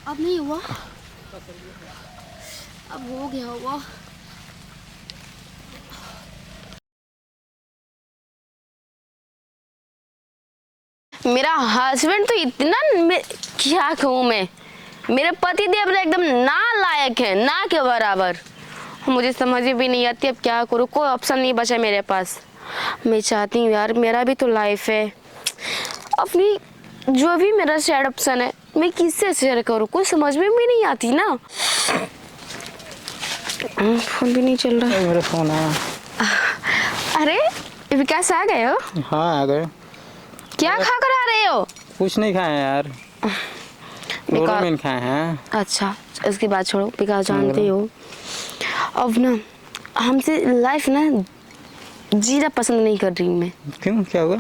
अब नहीं हुआ, अब हो गया होगा। मेरा हस्बैंड तो इतना क्या कहूँ मैं, मेरे पति देव एकदम ना लायक है, ना के बराबर। मुझे समझ भी नहीं आती अब क्या करूँ, कोई ऑप्शन नहीं बचा मेरे पास। मैं चाहती हूँ यार मेरा भी तो लाइफ है, अपनी जो भी मेरा सैड ऑप्शन है मैं किससे शेयर करूँ, कोई समझ में भी नहीं आती ना। फोन भी नहीं चल रहा। मेरा फोन है। अरे विकास आ गए हो? हाँ आ गए। क्या खा कर आ रहे हो? कुछ नहीं खाए यार, क्लोरोमीन खाए हैं। अच्छा इसकी बात छोड़ो, विकास जानते हो अब ना हमसे लाइफ ना जीना पसंद नहीं कर रही हूँ मैं। क्यों, क्या हुआ?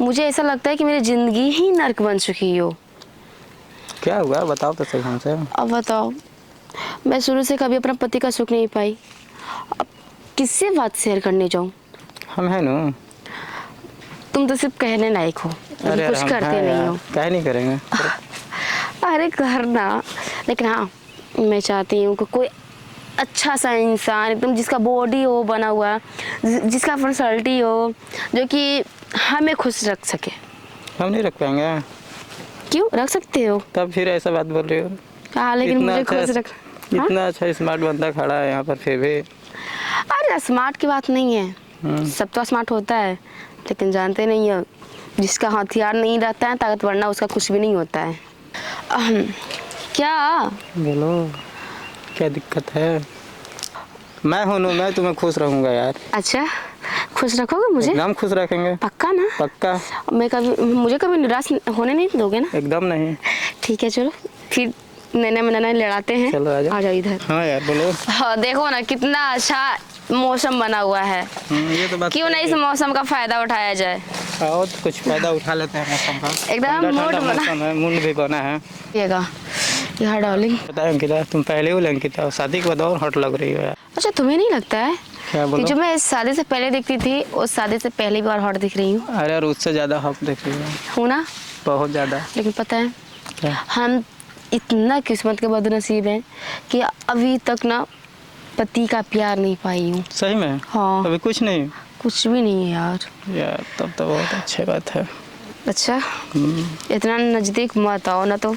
मुझे ऐसा लगता है कि मेरी जिंदगी ही नर्क बन चुकी हो। क्या हुआ बताओ तो सही हमसे। अब बताओ, मैं शुरू से कभी अपना पति का सुख नहीं पाई, अब किससे बात शेयर करने जाऊँ? हम है ना। तुम तो सिर्फ कहने लायक हो, अरे कुछ करते नहीं हो। क्या नहीं करेंगे। अरे करना, लेकिन हाँ मैं चाहती हूँ कि कोई अच्छा सा इंसान एकदम जिसका बॉडी हो बना हुआ, जिसका पर्सनैलिटी हो, जो कि हमें खुश रख सके। हम नहीं रख पाएंगे। क्यों रख सकते हो? तब फिर ऐसा बात बोल रही हो। हाँ लेकिन मुझे अच्छा, खुश रख। इतना अच्छा स्मार्ट बंदा खड़ा है यहाँ पर फिर भी। अरे स्मार्ट की बात नहीं है, सब तो स्मार्ट होता है, लेकिन जानते नहीं हो जिसका हथियार नहीं रहता है ताकत, वरना उसका कुछ भी नहीं होता है। क्या बोलो, क्या दिक्कत है? मैं हूँ, मैं तुम्हें खुश रहूँगा यार। अच्छा खुश रखोगे मुझे? एकदम खुश रखेंगे। पक्का ना? पक्का। मुझे कभी निराश होने नहीं दोगे ना? एकदम नहीं। ठीक है चलो फिर नैना में नैना लड़ाते हैं। चलो आ जाओ इधर। हाँ यार बोलो। हाँ देखो ना कितना अच्छा मौसम बना हुआ है, ये तो बात क्यों नहीं इस मौसम का फायदा उठाया जाए। और तो कुछ फायदा उठा लेते हैं मौसम का। एकदम मूड बना मौसम है, मूड भी बना है। यार डार्लिंग। पता है अंकिता, तुम पहले ही अंकिता शादी के बाद और हॉट लग रही हो यार। अच्छा तुम्हें नहीं लगता है क्या बोलो? कि जो मैं शादी से पहले दिखती थी उस शादी से पहले भी और हॉट दिख रही हूँ? अरे यार उससे ज्यादा हॉट दिख रही हूँ ना? बहुत ज्यादा। लेकिन पता है क्या? हम इतना किस्मत के बदनसीब हैं कि अभी तक ना पति का प्यार नहीं पाई हूँ। सही में? हाँ अभी कुछ नहीं? कुछ भी नहीं है यार। यार तब तो बहुत अच्छी बात है। अच्छा इतना नजदीक मत आओ ना तो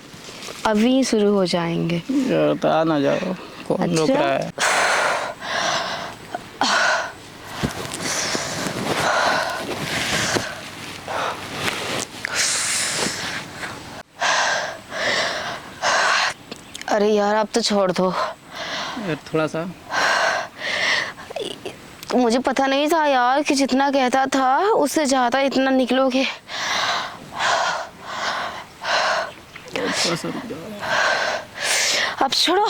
अभी शुरू हो जाएंगे। यार तो आ ना जाओ, कौन रोक रहा है? अरे यार अब तो छोड़ दो यार थोड़ा सा। मुझे पता नहीं था यार कि जितना कहता था उससे ज्यादा इतना निकलोगे। थोड़ा सा रुक जाओ। अब छोड़ो,